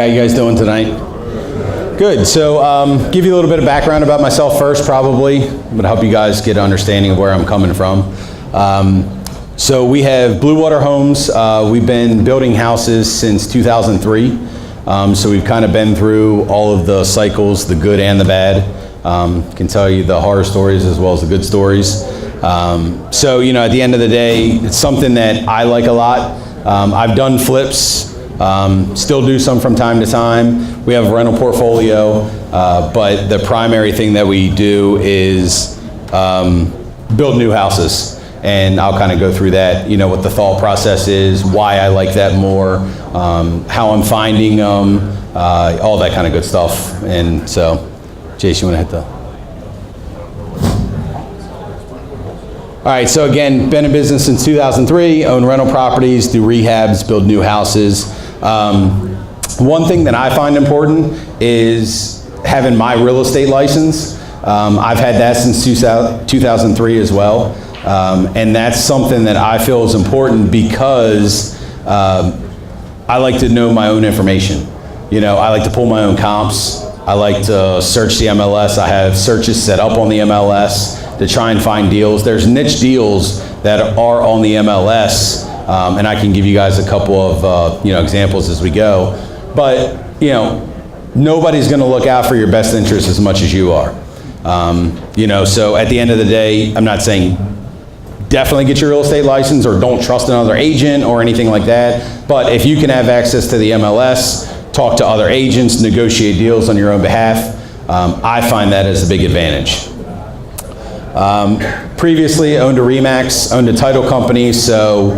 How you guys doing tonight? Good. So give you a little bit of background about myself first, probably. I'm going to help you guys get an understanding of where I'm coming from. So we have Blue Water Homes. We've been building houses since 2003. So we've kind of been through all of the cycles, the good and the bad. Can tell you the horror stories as well as the good stories. So, you know, at the end of the day, it's something that I like a lot. I've done flips, still do some from time to time. We have a rental portfolio, but the primary thing that we do is build new houses. And I'll kind of go through that, you know, what the thought process is, why I like that more, how I'm finding them, all that kind of good stuff. And so, Jason, you want to hit the... All right, so again, been in business since 2003, own rental properties, do rehabs, build new houses. One thing that I find important is having my real estate license. I've had that since 2003 as well. And that's something that I feel is important because I like to know my own information. You know, I like to pull my own comps. I like to search the MLS. I have searches set up on the MLS to try and find deals. There's niche deals that are on the MLS, and I can give you guys a couple of you know, examples as we go. But you know, nobody's going to look out for your best interest as much as you are. You know, so at the end of the day, I'm not saying definitely get your real estate license or don't trust another agent or anything like that. But if you can have access to the MLS, talk to other agents, negotiate deals on your own behalf, I find that as a big advantage. Previously owned a RE/MAX, owned a title company, so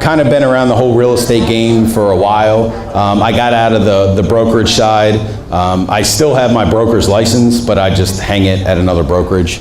kind of been around the whole real estate game for a while. I got out of the brokerage side. I still have my broker's license, but I just hang it at another brokerage.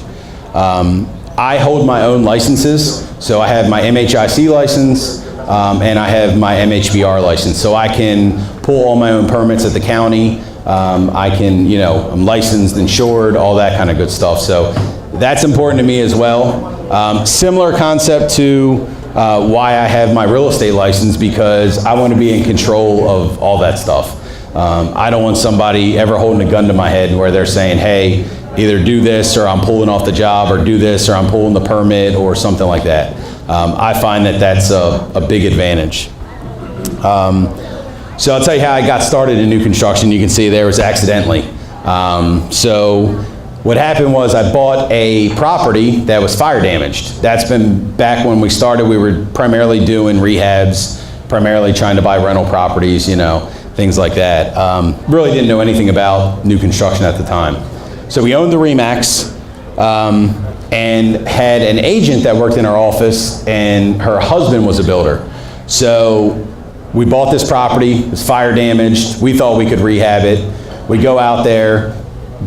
I hold my own licenses, so I have my MHIC license and I have my MHBR license, so I can pull all my own permits at the county. I can, you know, I'm licensed, insured, all that kind of good stuff. So that's important to me as well. Similar concept to why I have my real estate license, because I want to be in control of all that stuff. I don't want somebody ever holding a gun to my head where they're saying, hey, either do this or I'm pulling off the job, or do this or I'm pulling the permit or something like that. I find that that's a big advantage. So I'll tell you how I got started in new construction. You can see there was accidentally. So what happened was I bought a property that was fire damaged. That's been back when we started. We were primarily doing rehabs, primarily trying to buy rental properties, you know, things like that. Really didn't know anything about new construction at the time. So we owned the RE/MAX and had an agent that worked in our office, and her husband was a builder. So we bought this property, it was fire damaged. We thought we could rehab it. We go out there,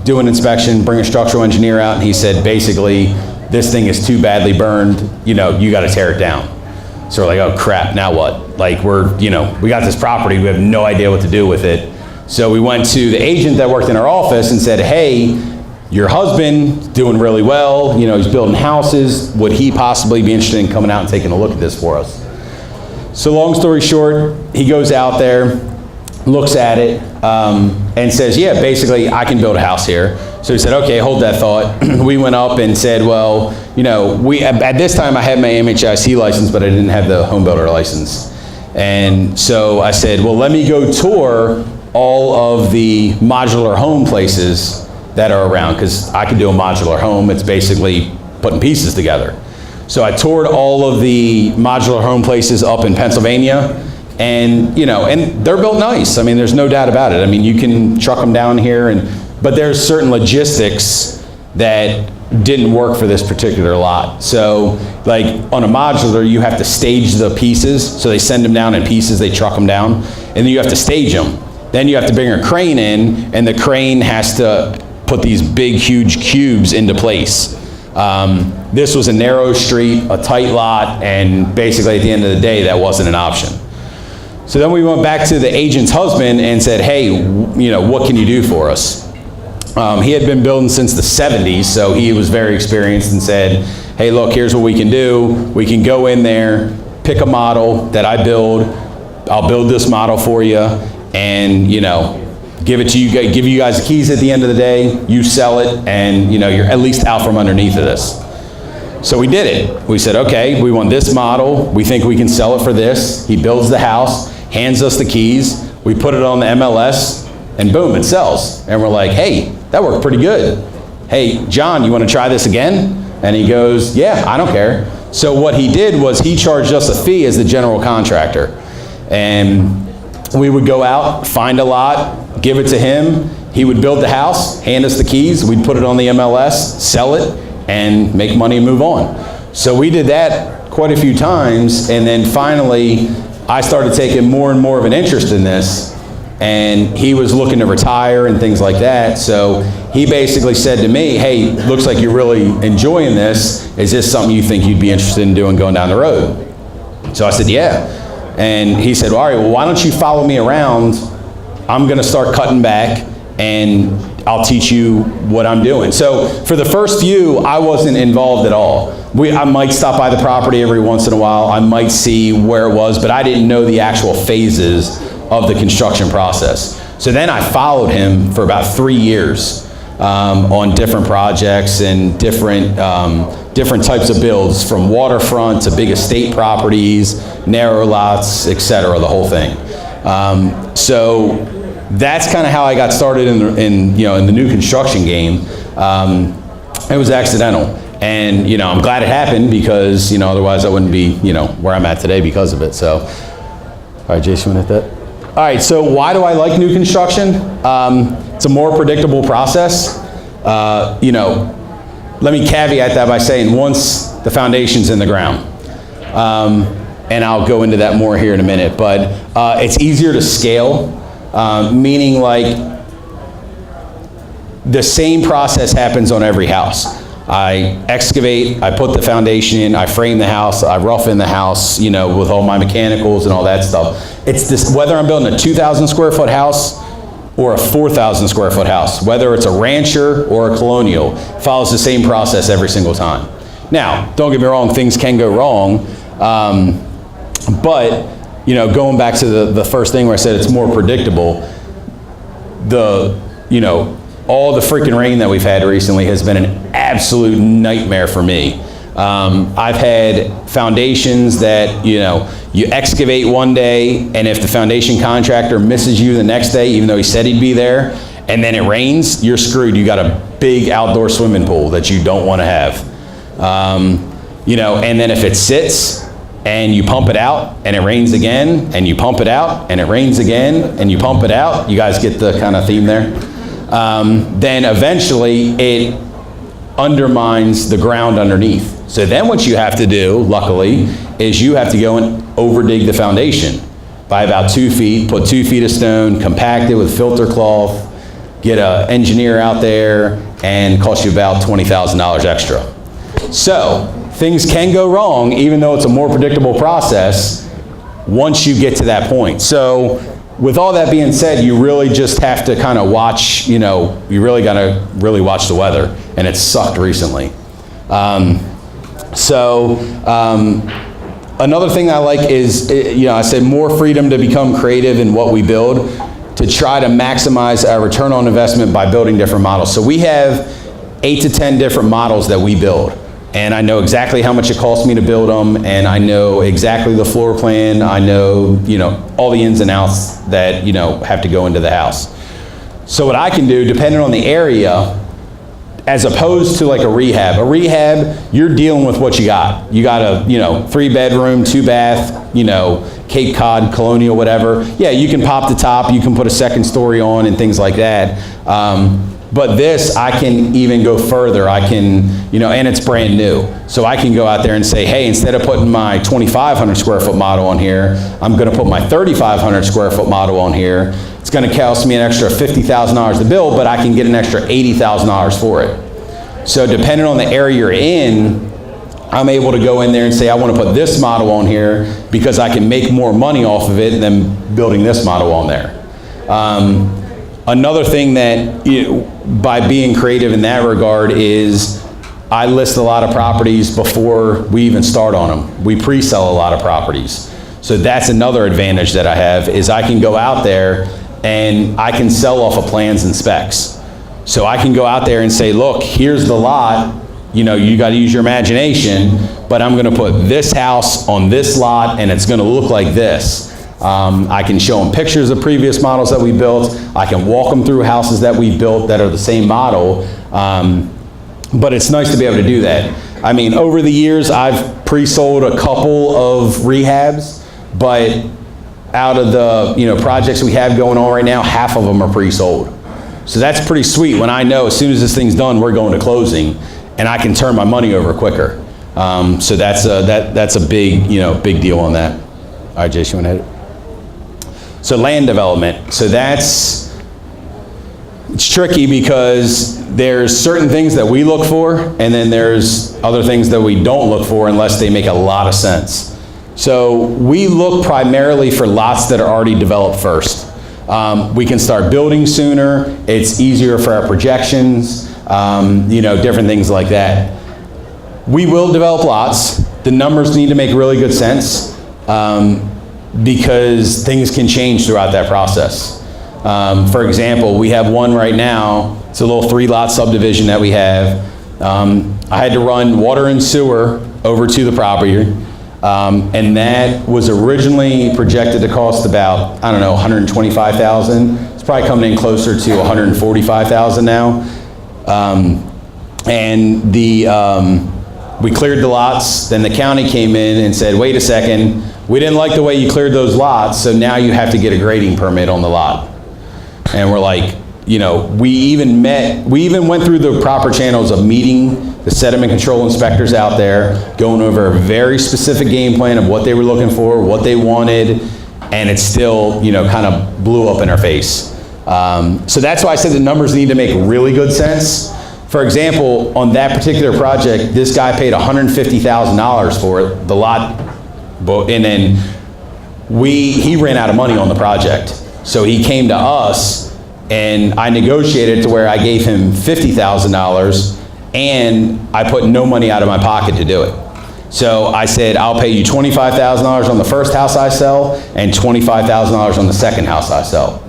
do an inspection, bring a structural engineer out, and he said, basically, this thing is too badly burned, you know, you gotta tear it down. So we're like, oh crap, now what? Like you know, we got this property, we have no idea what to do with it. So we went to the agent that worked in our office and said, hey, your husband's doing really well, you know, he's building houses. Would he possibly be interested in coming out and taking a look at this for us? So long story short, he goes out there, looks at it, and says, yeah, basically I can build a house here. So he said, okay, hold that thought. We went up and said, well, you know, at this time I had my MHIC license, but I didn't have the home builder license. And so I said, well, let me go tour all of the modular home places that are around, because I can do a modular home. It's basically putting pieces together. So I toured all of the modular home places up in Pennsylvania, and you know, and they're built nice. I mean, there's no doubt about it. I mean, you can truck them down here, but there's certain logistics that didn't work for this particular lot. So like on a modular, you have to stage the pieces. So they send them down in pieces, they truck them down, and then you have to stage them. Then you have to bring a crane in, and the crane has to put these big, huge cubes into place. This was a narrow street, a tight lot, and basically at the end of the day, that wasn't an option. So then we went back to the agent's husband and said, hey, you know, what can you do for us? He had been building since the 70s, so he was very experienced, and said, hey, look, here's what we can do. We can go in there, pick a model that I build. I'll build this model for you, and, you know, give you guys the keys at the end of the day, you sell it, and, you know, you're at least out from underneath of this. So we did it. We said, okay, we want this model. We think we can sell it for this. He builds the house, hands us the keys. We put it on the MLS, and boom, it sells. And we're like, hey, that worked pretty good. Hey, John, you want to try this again? And he goes, yeah, I don't care. So what he did was he charged us a fee as the general contractor. And we would go out, find a lot, give it to him. He would build the house, hand us the keys. We'd put it on the MLS, sell it, and make money and move on. So we did that quite a few times. And then finally, I started taking more and more of an interest in this. And he was looking to retire and things like that. So he basically said to me, hey, looks like you're really enjoying this. Is this something you think you'd be interested in doing going down the road? So I said, yeah. And he said, well, all right, well, why don't you follow me around? I'm gonna start cutting back and I'll teach you what I'm doing. So for the first few, I wasn't involved at all. I might stop by the property every once in a while. I might see where it was, but I didn't know the actual phases of the construction process. So then I followed him for about 3 years on different projects and different types of builds, from waterfront to big estate properties, narrow lots, etc., the whole thing. So that's kind of how I got started in the new construction game. It was accidental, and I'm glad it happened, because otherwise I wouldn't be where I'm at today because of it. So, all right, Jason, you want to hit that? All right, so why do I like new construction? It's a more predictable process. Let me caveat that by saying once the foundation's in the ground, and I'll go into that more here in a minute, but it's easier to scale, meaning like the same process happens on every house. I excavate, I put the foundation in, I frame the house, I rough in the house, with all my mechanicals and all that stuff. It's this, whether I'm building a 2,000 square foot house or a 4,000 square foot house, whether it's a rancher or a colonial, follows the same process every single time. Now, don't get me wrong, things can go wrong, but going back to the first thing where I said it's more predictable, all the freaking rain that we've had recently has been an absolute nightmare for me. I've had foundations that, you excavate one day, and if the foundation contractor misses you the next day, even though he said he'd be there, and then it rains, you're screwed. You got a big outdoor swimming pool that you don't want to have. And then if it sits and you pump it out and it rains again, and you pump it out and it rains again and you pump it out, you guys get the kind of theme there? Then eventually it undermines the ground underneath. So then what you have to do, luckily, is you have to go and overdig the foundation by about 2 feet, put 2 feet of stone, compact it with filter cloth, get an engineer out there, and cost you about $20,000 extra. So things can go wrong, even though it's a more predictable process, once you get to that point. So with all that being said, you really just have to kind of watch, you really got to really watch the weather, and it's sucked recently. Another thing I like is, I said more freedom to become creative in what we build, to try to maximize our return on investment by building different models. So we have 8 to 10 different models that we build. And I know exactly how much it costs me to build them, and I know exactly the floor plan. I know, all the ins and outs that, have to go into the house. So what I can do, depending on the area, as opposed to like a rehab, you're dealing with what you got. You got a, 3-bedroom, 2-bath, Cape Cod, colonial, whatever. Yeah, you can pop the top, you can put a second story on and things like that. But this, I can even go further. I can, and it's brand new. So I can go out there and say, hey, instead of putting my 2,500 square foot model on here, I'm gonna put my 3,500 square foot model on here. It's gonna cost me an extra $50,000 to build, but I can get an extra $80,000 for it. So depending on the area you're in, I'm able to go in there and say, I wanna put this model on here because I can make more money off of it than building this model on there. Another thing that, by being creative in that regard, is I list a lot of properties before we even start on them. We pre-sell a lot of properties. So that's another advantage that I have, is I can go out there and I can sell off of plans and specs. So I can go out there and say, look, here's the lot, you know, you got to use your imagination, but I'm going to put this house on this lot and it's going to look like this. I can show them pictures of previous models that we built. I can walk them through houses that we built that are the same model. But it's nice to be able to do that. I mean, over the years, I've pre-sold a couple of rehabs, but out of the, you know, projects we have going on right now, half of them are pre-sold. So that's pretty sweet when I know as soon as this thing's done, we're going to closing, and I can turn my money over quicker. So that's a big, you know, big deal on that. All right, Jason, you want to hit it? So land development. So it's tricky because there's certain things that we look for, and then there's other things that we don't look for unless they make a lot of sense. So we look primarily for lots that are already developed first. We can start building sooner. It's easier for our projections, you know, different things like that. We will develop lots. The numbers need to make really good sense because things can change throughout that process. For example, we have one right now. It's a little 3-lot subdivision that we have. I had to run water and sewer over to the property. And that was originally projected to cost about, I don't know, $125,000. It's probably coming in closer to $145,000 now. And we cleared the lots, then the county came in and said, wait a second, we didn't like the way you cleared those lots, so now you have to get a grading permit on the lot. And we're like, you know, we even went through the proper channels of meeting the sediment control inspectors out there, going over a very specific game plan of what they were looking for, what they wanted, and it still, you know, kind of blew up in our face. So that's why I said the numbers need to make really good sense. For example, on that particular project, this guy paid $150,000 for it, the lot, and then he ran out of money on the project. So he came to us, and I negotiated to where I gave him $50,000, and I put no money out of my pocket to do it. So I said, I'll pay you $25,000 on the first house I sell, and $25,000 on the second house I sell.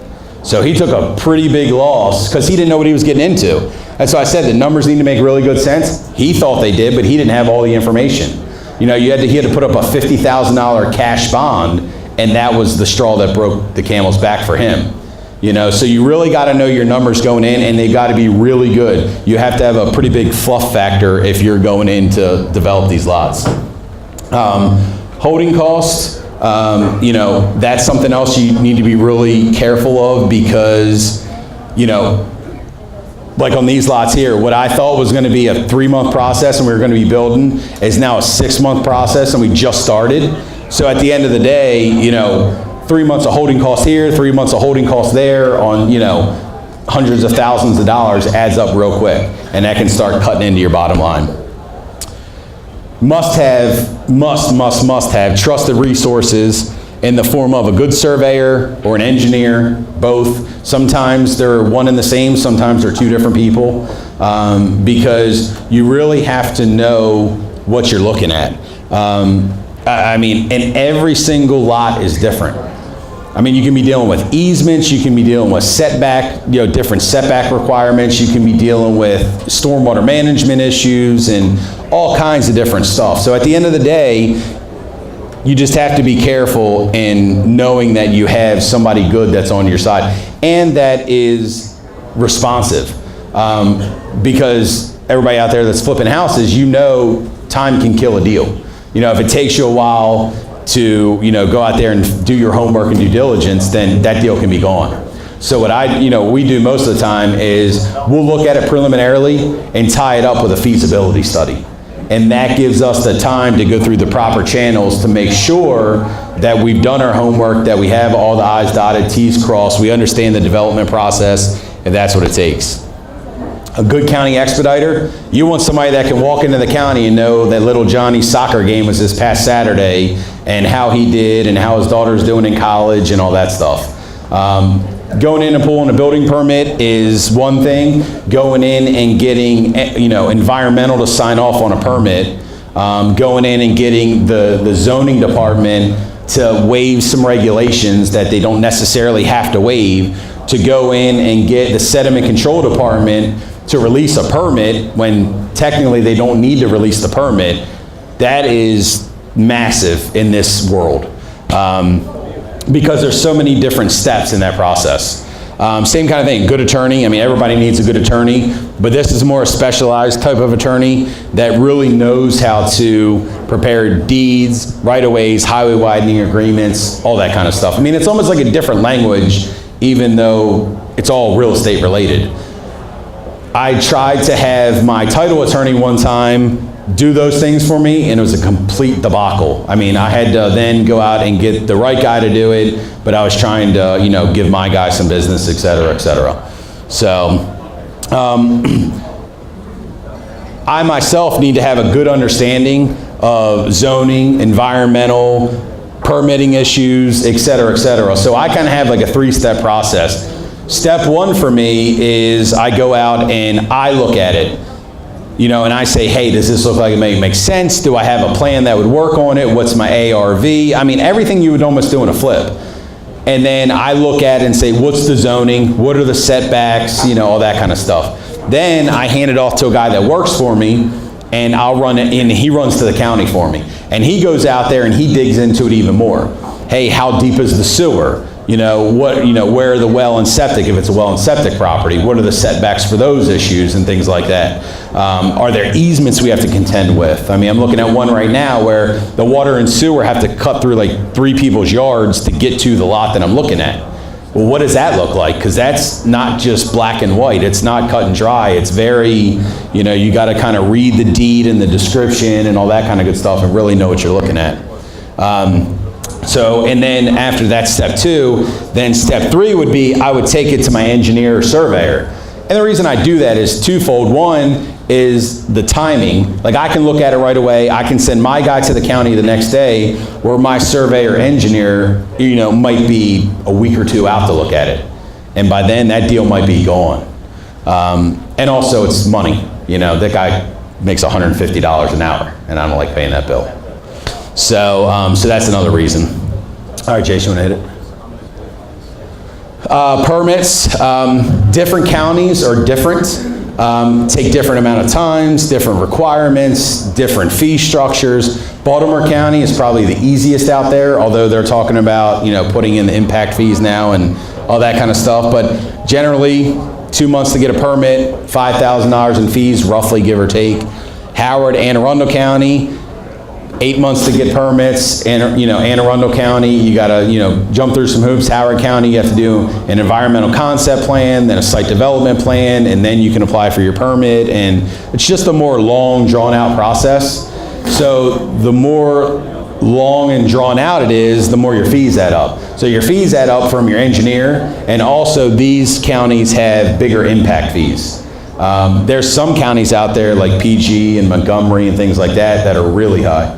So he took a pretty big loss, because he didn't know what he was getting into. And so I said, the numbers need to make really good sense. He thought they did, but he didn't have all the information. You know, he had to put up a $50,000 cash bond, and that was the straw that broke the camel's back for him. You know, so you really got to know your numbers going in, and they got to be really good. You have to have a pretty big fluff factor if you're going in to develop these lots. Holding costs, you know, that's something else you need to be really careful of because, you know, like on these lots here, what I thought was going to be a 3-month process and we were going to be building is now a 6-month process, and we just started. So at the end of the day, you know, 3 months of holding costs here, 3 months of holding costs there on, you know, hundreds of thousands of dollars adds up real quick, and that can start cutting into your bottom line. Must have trusted resources in the form of a good surveyor or an engineer, both. Sometimes they're one and the same, sometimes they're 2 different people, because you really have to know what you're looking at. I mean, and every single lot is different. I mean, you can be dealing with easements, you can be dealing with setback, you know, different setback requirements, you can be dealing with stormwater management issues and all kinds of different stuff. So at the end of the day, you just have to be careful in knowing that you have somebody good that's on your side and that is responsive. Because everybody out there that's flipping houses, you know, time can kill a deal. You know, if it takes you a while to, you know, go out there and do your homework and due diligence, then that deal can be gone. So what we do most of the time is we'll look at it preliminarily and tie it up with a feasibility study. And that gives us the time to go through the proper channels to make sure that we've done our homework, that we have all the I's dotted, T's crossed, we understand the development process, and that's what it takes. A good county expediter, you want somebody that can walk into the county and know that little Johnny's soccer game was this past Saturday and how he did and how his daughter's doing in college and all that stuff. Going in and pulling a building permit is one thing. Going in and getting, you know, environmental to sign off on a permit. Going in and getting the zoning department to waive some regulations that they don't necessarily have to waive, to go in and get the sediment control department to release a permit when technically they don't need to release the permit, that is massive in this world. Because there's so many different steps in that process. Same kind of thing, good attorney. I mean, everybody needs a good attorney, but this is more a specialized type of attorney that really knows how to prepare deeds, right-of-ways, highway widening agreements, all that kind of stuff. I mean, it's almost like a different language, even though it's all real estate related. I tried to have my title attorney one time do those things for me, and it was a complete debacle. I mean, I had to then go out and get the right guy to do it, but I was trying to, you know, give my guy some business, et cetera, et cetera. So, I myself need to have a good understanding of zoning, environmental, permitting issues, et cetera, et cetera. So I kind of have like a 3-step process. Step 1 for me is I go out and I look at it. You know, and I say, hey, does this look like it may make sense? Do I have a plan that would work on it? What's my ARV? I mean, everything you would almost do in a flip. And then I look at it and say, what's the zoning? What are the setbacks? You know, all that kind of stuff. Then I hand it off to a guy that works for me, and I'll run it, and he runs to the county for me. And he goes out there and he digs into it even more. Hey, how deep is the sewer? You know, where are the well and septic, if it's a well and septic property? What are the setbacks for those issues and things like that? Are there easements we have to contend with? I mean, I'm looking at one right now where the water and sewer have to cut through like 3 people's yards to get to the lot that I'm looking at. Well, what does that look like? Because that's not just black and white. It's not cut and dry. It's very, you know, you got to kind of read the deed and the description and all that kind of good stuff and really know what you're looking at. So, and then after that step 2, then step 3 would be I would take it to my engineer or surveyor. And the reason I do that is twofold. One is the timing. Like I can look at it right away. I can send my guy to the county the next day, where my surveyor engineer, you know, might be a week or 2 out to look at it. And by then that deal might be gone. And also it's money. You know, that guy makes $150 an hour and I don't like paying that bill. So, so that's another reason. All right, Jason, you want to hit it? Permits, different counties are different, take different amount of times, different requirements, different fee structures. Baltimore County is probably the easiest out there, although they're talking about, you know, putting in the impact fees now and all that kind of stuff. But generally, 2 months to get a permit, $5,000 in fees, roughly, give or take. Howard, Anne Arundel County, 8 months to get permits. And, you know, Anne Arundel County, you gotta, you know, jump through some hoops. Howard County, you have to do an environmental concept plan, then a site development plan, and then you can apply for your permit. And it's just a more long, drawn out process. So the more long and drawn out it is, the more your fees add up. So your fees add up from your engineer, and also these counties have bigger impact fees. There's some counties out there like PG and Montgomery and things like that that are really high.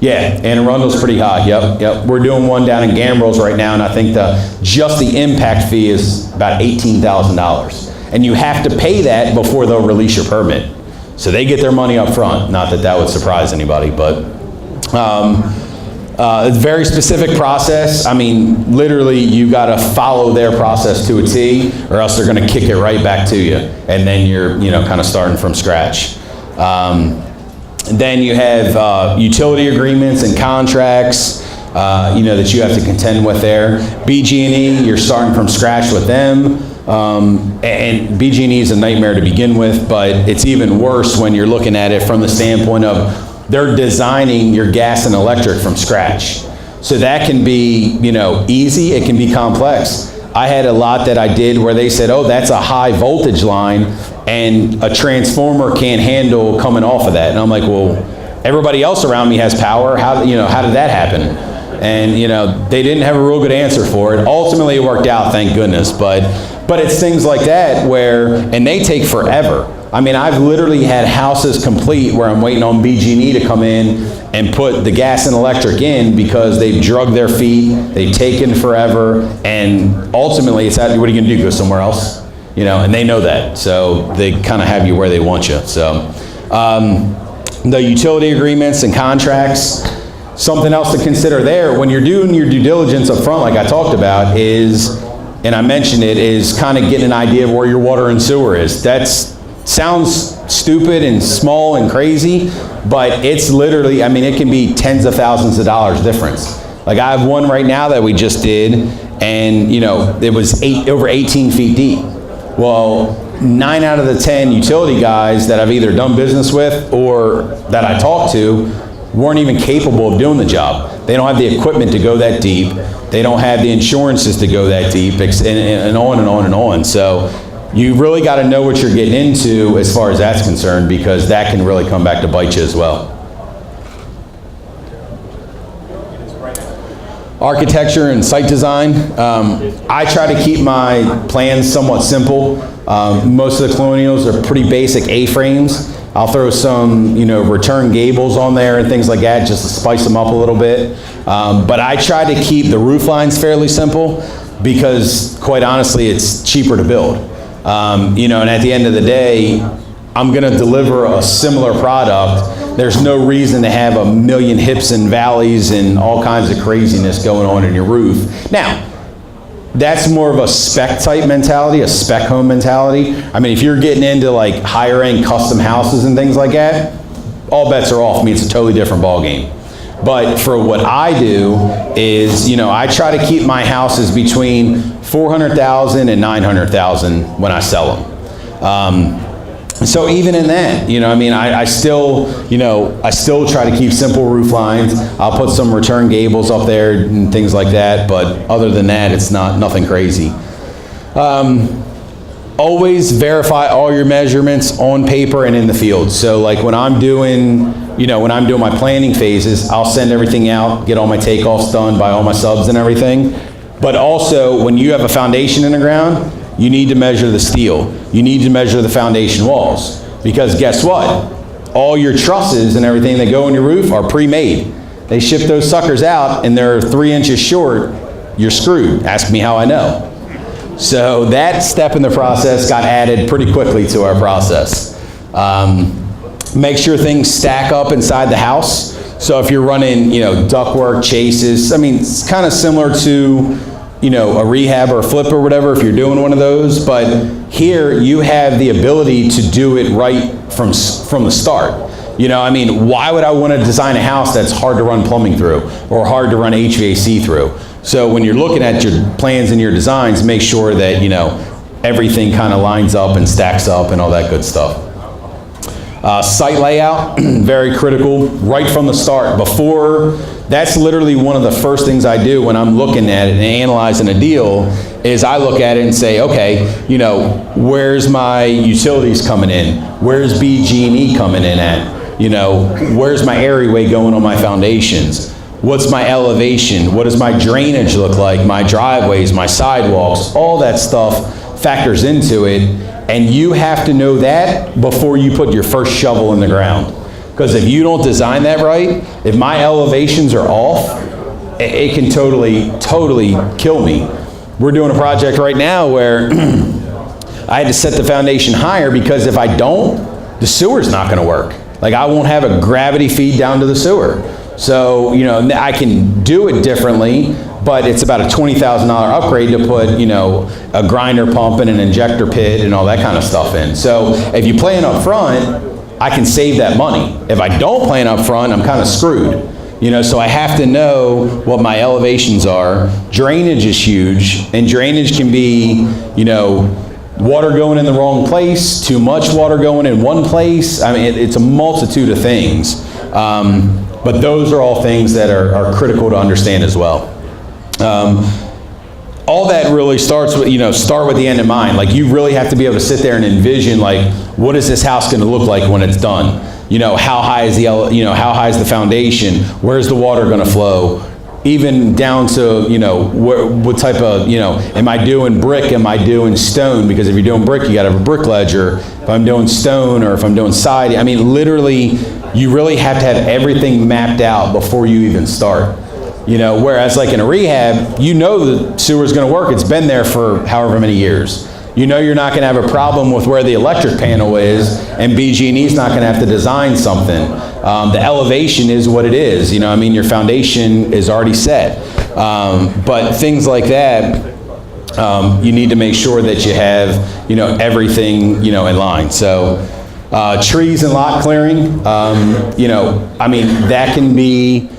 Yeah, Anne Arundel's pretty high, yep. We're doing one down in Gambrels right now, and I think just the impact fee is about $18,000. And you have to pay that before they'll release your permit. So they get their money up front. Not that that would surprise anybody, but it's a very specific process. I mean, literally, you gotta follow their process to a T, or else they're gonna kick it right back to you. And then you're, you know, kind of starting from scratch. Then you have utility agreements and contracts, you know, that you have to contend with there. BG&E, you're starting from scratch with them. And BG&E is a nightmare to begin with, but it's even worse when you're looking at it from the standpoint of they're designing your gas and electric from scratch. So that can be, you know, easy, it can be complex. I had a lot that I did where they said, oh, that's a high voltage line, and a transformer can't handle coming off of that. And I'm like, well, everybody else around me has power. How did that happen? And, you know, they didn't have a real good answer for it. Ultimately, it worked out, thank goodness. But it's things like that where, and they take forever. I mean, I've literally had houses complete where I'm waiting on BG&E to come in and put the gas and electric in because they've drugged their feet, they've taken forever, and ultimately it's what are you gonna do, go somewhere else? You know, and they know that, so they kind of have you where they want you. So the utility agreements and contracts, Something else to consider there, when you're doing your due diligence up front, like I talked about, is, and I mentioned it, is kind of getting an idea of where your water and sewer is. That sounds stupid and small and crazy, but it's literally, I mean, it can be tens of thousands of dollars difference. Like I have one right now that we just did, and you know, it was over 18 feet deep. Well, 9 out of the 10 utility guys that I've either done business with or that I talked to weren't even capable of doing the job. They don't have the equipment to go that deep. They don't have the insurances to go that deep, and on and on and on. So you really got to know what you're getting into as far as that's concerned, because that can really come back to bite you as well. Architecture and site design. I try to keep my plans somewhat simple. Most of the colonials are pretty basic A-frames. I'll throw some, you know, return gables on there and things like that just to spice them up a little bit. But I try to keep the roof lines fairly simple because, quite honestly, it's cheaper to build. You know, and at the end of the day, I'm going to deliver a similar product. There's no reason to have a million hips and valleys and all kinds of craziness going on in your roof. Now, that's more of a spec type mentality, a spec home mentality. I mean, if you're getting into like higher end custom houses and things like that, all bets are off. I mean, it's a totally different ball game. But for what I do is, you know, I try to keep my houses between 400,000 and 900,000 when I sell them. So even in that, you know, I mean, I still try to keep simple roof lines. I'll put some return gables up there and things like that, but other than that, it's nothing crazy. Always verify all your measurements on paper and in the field. So like when I'm doing my planning phases, I'll send everything out, get all my takeoffs done by all my subs and everything. But also when you have a foundation in the ground, you need to measure the steel. You need to measure the foundation walls. Because guess what? All your trusses and everything that go in your roof are pre-made. They ship those suckers out and they're 3 inches short, you're screwed. Ask me how I know. So that step in the process got added pretty quickly to our process. Make sure things stack up inside the house. So if you're running, you know, ductwork, chases, I mean, it's kind of similar to, you know, a rehab or a flip or whatever if you're doing one of those, but here you have the ability to do it right from the start. You know, I mean, why would I want to design a house that's hard to run plumbing through or hard to run HVAC through? So when you're looking at your plans and your designs, make sure that, you know, everything kind of lines up and stacks up and all that good stuff. Site layout, very critical right from the start. That's literally one of the first things I do when I'm looking at it and analyzing a deal is I look at it and say, okay, you know, where's my utilities coming in? Where's BG&E coming in at? You know, where's my areaway going on my foundations? What's my elevation? What does my drainage look like? My driveways, my sidewalks, all that stuff factors into it. And you have to know that before you put your first shovel in the ground. Because if you don't design that right, if my elevations are off, it can totally kill me. We're doing a project right now where I had to set the foundation higher because if I don't, the sewer's not gonna work. Like I won't have a gravity feed down to the sewer. So, you know, I can do it differently, but it's about a $20,000 upgrade to put, you know, a grinder pump and an injector pit and all that kind of stuff in. So if you plan up front, I can save that money. If I don't plan up front, I'm kind of screwed. You know, so I have to know what my elevations are. Drainage is huge, and drainage can be, you know, water going in the wrong place, too much water going in one place. I mean, it's a multitude of things. But those are all things that are critical to understand as well. All that really starts with, you know, start with the end in mind. Like you really have to be able to sit there and envision, like, what is this house going to look like when it's done? You know, how high is how high is the foundation? Where's the water going to flow? Even down to, you know, what type of, you know, am I doing brick? Am I doing stone? Because if you're doing brick, you got to have a brick ledger. If I'm doing stone or if I'm doing siding, I mean, literally, you really have to have everything mapped out before you even start. You know, whereas like in a rehab, you know the sewer's going to work. It's been there for however many years. you know you're not going to have a problem with where the electric panel is, and BG&E's not going to have to design something. The elevation is what it is. You know, I mean, your foundation is already set. But things like that, you need to make sure that you have, you know, everything, you know, in line. So trees and lot clearing, you know, I mean, that can be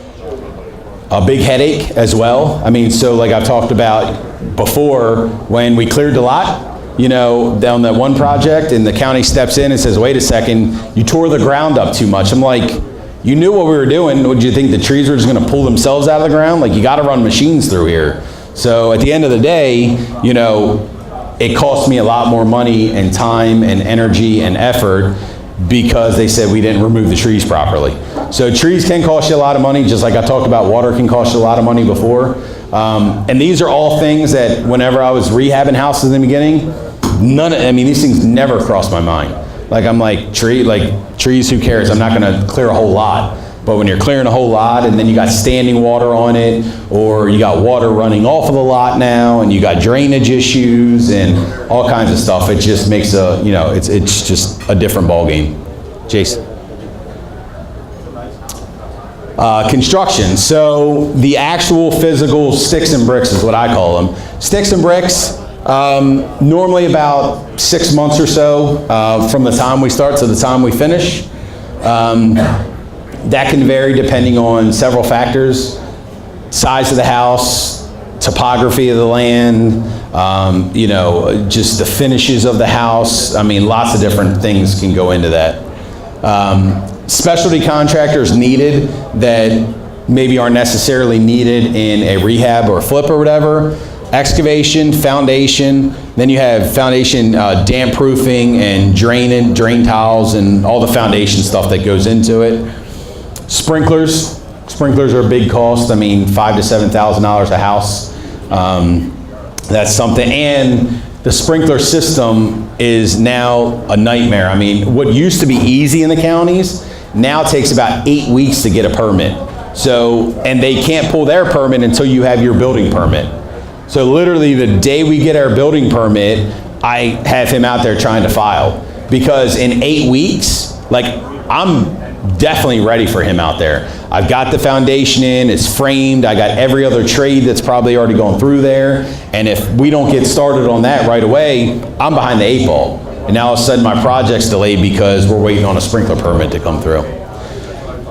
a big headache as well. I mean, so like I've talked about before, when we cleared the lot, you know, down that one project, and the county steps in and says, wait a second, you tore the ground up too much. I'm like, you knew what we were doing. Would you think the trees were just gonna pull themselves out of the ground? Like, you gotta run machines through here. So at the end of the day, you know, it cost me a lot more money and time and energy and effort because they said we didn't remove the trees properly. So trees can cost you a lot of money, just like I talked about water can cost you a lot of money before. And these are all things that whenever I was rehabbing houses in the beginning, I mean, these things never crossed my mind. Like, I'm like, trees, who cares? I'm not gonna clear a whole lot. But when you're clearing a whole lot and then you got standing water on it, or you got water running off of the lot now, and you got drainage issues and all kinds of stuff, it just makes a, you know, it's just a different ballgame. Jason. Construction. So the actual physical sticks and bricks is what I call them. Sticks and bricks, normally about 6 months or so from the time we start to the time we finish. That can vary depending on several factors: size of the house, topography of the land, you know, just the finishes of the house. I mean, lots of different things can go into that. Specialty contractors needed that maybe aren't necessarily needed in a rehab or a flip or whatever. Excavation, foundation, then you have foundation damp proofing and drain tiles and all the foundation stuff that goes into it. Sprinklers are a big cost. I mean, $5,000 to $7,000 a house. That's something. And the sprinkler system is now a nightmare. I mean, what used to be easy in the counties now takes about 8 weeks to get a permit. So, and they can't pull their permit until you have your building permit. So literally the day we get our building permit, I have him out there trying to file. Because in 8 weeks, like, I'm definitely ready for him out there. I've got the foundation in, it's framed, I got every other trade that's probably already gone through there, and if we don't get started on that right away, I'm behind the 8 ball. And now all of a sudden my project's delayed because we're waiting on a sprinkler permit to come through.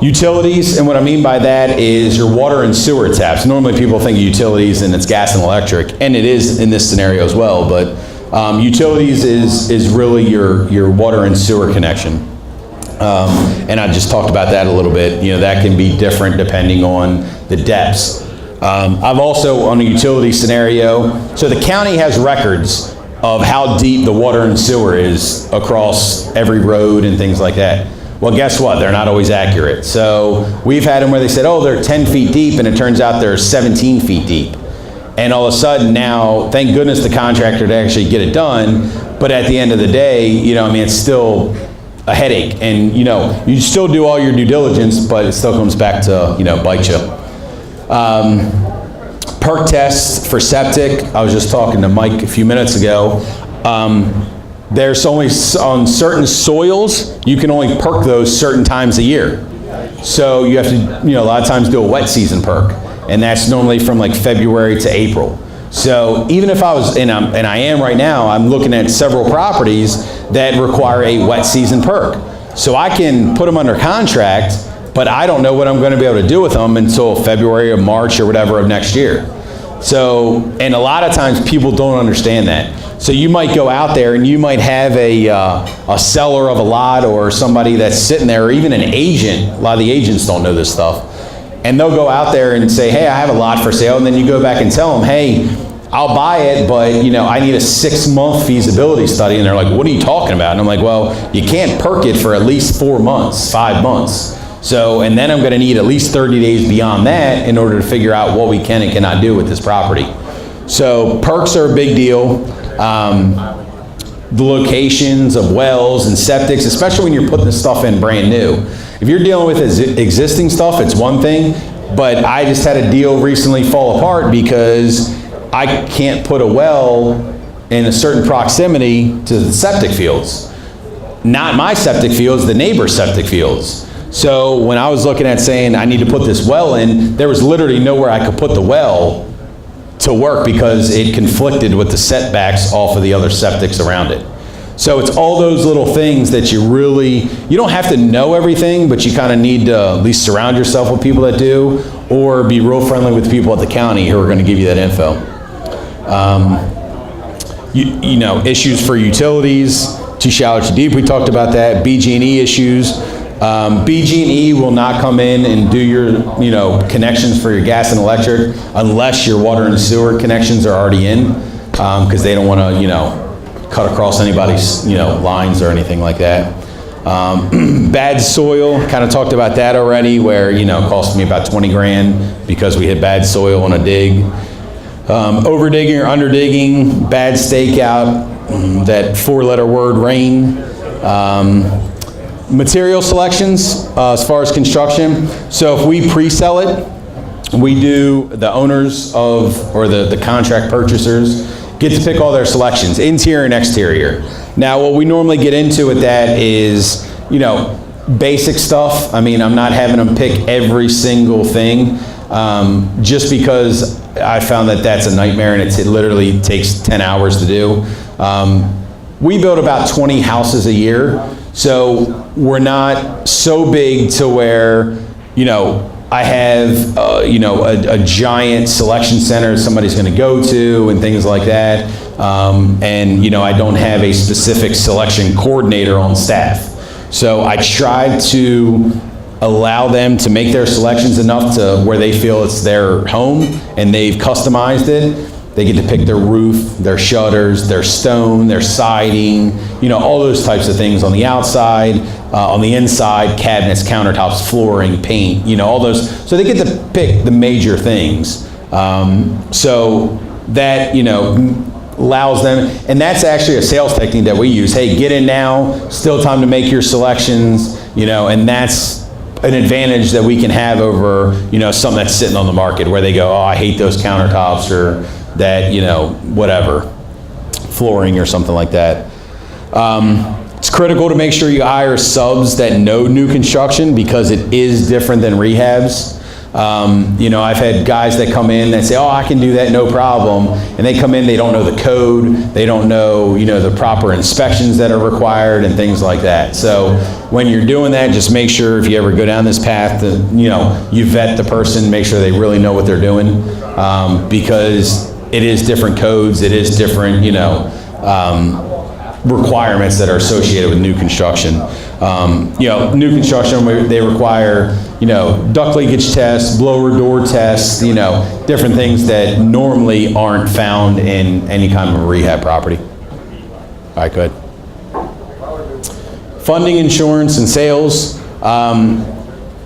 Utilities, and what I mean by that is your water and sewer taps. Normally people think of utilities and it's gas and electric, and it is in this scenario as well, but utilities is really your water and sewer connection. And I just talked about that a little bit. You know, that can be different depending on the depths. I've also, on a utility scenario, so the county has records of how deep the water and sewer is across every road and things like that. Well, guess what? They're not always accurate. So we've had them where they said, oh, they're 10 feet deep, and it turns out they're 17 feet deep. And all of a sudden now, thank goodness the contractor to actually get it done, but at the end of the day, you know, I mean, it's still a headache, and you know, you still do all your due diligence, but it still comes back to, you know, bite you. Perk tests for septic. I was just talking to Mike a few minutes ago. There's only, on certain soils, you can only perk those certain times a year. So you have to, you know, a lot of times do a wet season perk, and that's normally from like February to April. So even if I was, and I am right now, I'm looking at several properties that require a wet season perk. So I can put them under contract, but I don't know what I'm going to be able to do with them until February or March or whatever of next year. So, and a lot of times people don't understand that. So you might go out there and you might have a seller of a lot or somebody that's sitting there, or even an agent. A lot of the agents don't know this stuff. And they'll go out there and say, hey, I have a lot for sale. And then you go back and tell them, hey, I'll buy it, but you know, I need a 6-month feasibility study. And they're like, what are you talking about? And I'm like, well, you can't perk it for at least 4 months, 5 months. So, and then I'm gonna need at least 30 days beyond that in order to figure out what we can and cannot do with this property. So perks are a big deal. The locations of wells and septics, especially when you're putting this stuff in brand new. If you're dealing with existing stuff, it's one thing, but I just had a deal recently fall apart because I can't put a well in a certain proximity to the septic fields. Not my septic fields, the neighbor's septic fields. So when I was looking at saying I need to put this well in, there was literally nowhere I could put the well to work because it conflicted with the setbacks off of the other septics around it. So it's all those little things that you don't have to know everything, but you kind of need to at least surround yourself with people that do, or be real friendly with people at the county who are going to give you that info. You know, issues for utilities, too shallow, too deep, we talked about that. BG&E issues. BG&E will not come in and do your, connections for your gas and electric unless your water and sewer connections are already in, because they don't want to, cut across anybody's, lines or anything like that. Bad soil, kind of talked about that already, where, it cost me about 20 grand because we had bad soil on a dig. Over digging or under digging, bad stakeout, that 4-letter word rain. Material selections, as far as construction. So if we pre-sell it, the owners of, or the contract purchasers, get to pick all their selections, interior and exterior. Now, what we normally get into with that is, basic stuff. I mean, I'm not having them pick every single thing, just because I found that that's a nightmare and it literally takes 10 hours to do. We build about 20 houses a year, so we're not so big to where, I have, a giant selection center somebody's going to go to and things like that. And, I don't have a specific selection coordinator on staff. So I try to allow them to make their selections enough to where they feel it's their home and they've customized it. They get to pick their roof, their shutters, their stone, their siding, all those types of things on the outside, on the inside, cabinets, countertops, flooring, paint, all those. So they get to pick the major things. So that, allows them, and that's actually a sales technique that we use. Hey, get in now, still time to make your selections, and that's an advantage that we can have over, something that's sitting on the market where they go, oh, I hate those countertops, or that, whatever, flooring or something like that. It's critical to make sure you hire subs that know new construction because it is different than rehabs. I've had guys that come in that say, oh, I can do that, no problem. And they come in, they don't know the code, they don't know, the proper inspections that are required and things like that. So when you're doing that, just make sure if you ever go down this path that, you vet the person, make sure they really know what they're doing, because it is different codes, it is different, requirements that are associated with new construction. New construction, they require, duct leakage tests, blower door tests, different things that normally aren't found in any kind of a rehab property. All right, go ahead. Funding, insurance, and sales.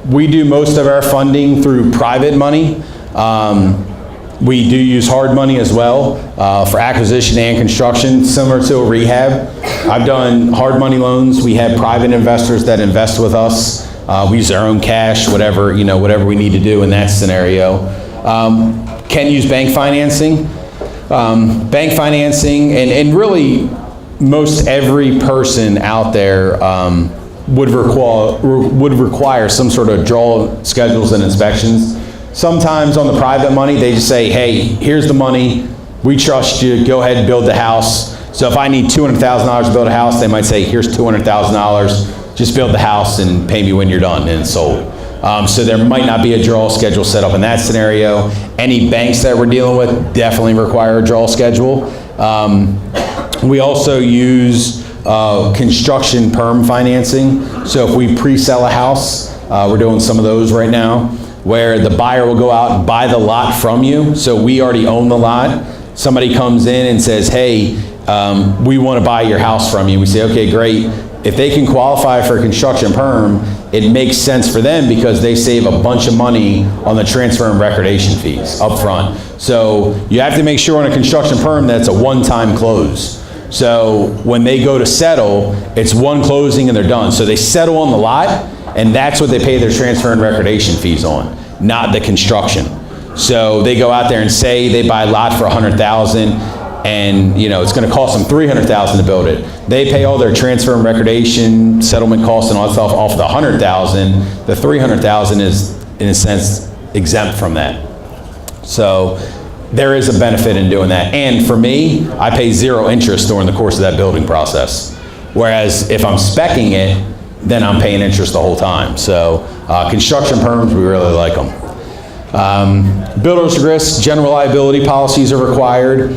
We do most of our funding through private money. We do use hard money as well for acquisition and construction, similar to a rehab. I've done hard money loans. We have private investors that invest with us. We use our own cash, whatever we need to do in that scenario. Can use bank financing. Bank financing, and really most every person out there would require some sort of draw schedules and inspections. Sometimes on the private money, they just say, hey, here's the money, we trust you, go ahead and build the house. So if I need $200,000 to build a house, they might say, here's $200,000, just build the house and pay me when you're done, and it's sold. So there might not be a draw schedule set up in that scenario. Any banks that we're dealing with definitely require a draw schedule. We also use construction perm financing. So if we pre-sell a house, we're doing some of those right now, where the buyer will go out and buy the lot from you. So we already own the lot. Somebody comes in and says, hey, we want to buy your house from you. We say, okay, great. If they can qualify for construction perm, it makes sense for them because they save a bunch of money on the transfer and recordation fees up front. So you have to make sure on a construction perm that it's a one-time close. So when they go to settle, it's one closing and they're done. So they settle on the lot, and that's what they pay their transfer and recordation fees on, not the construction. So they go out there and say they buy a lot for $100,000. and it's going to cost them $300,000 to build it. They pay all their transfer and recordation, settlement costs, and all that stuff off the $100,000. The $300,000 is, in a sense, exempt from that. So there is a benefit in doing that. And for me, I pay 0 interest during the course of that building process. Whereas if I'm speccing it, then I'm paying interest the whole time. So construction perms, we really like them. Builder's risk, general liability policies are required.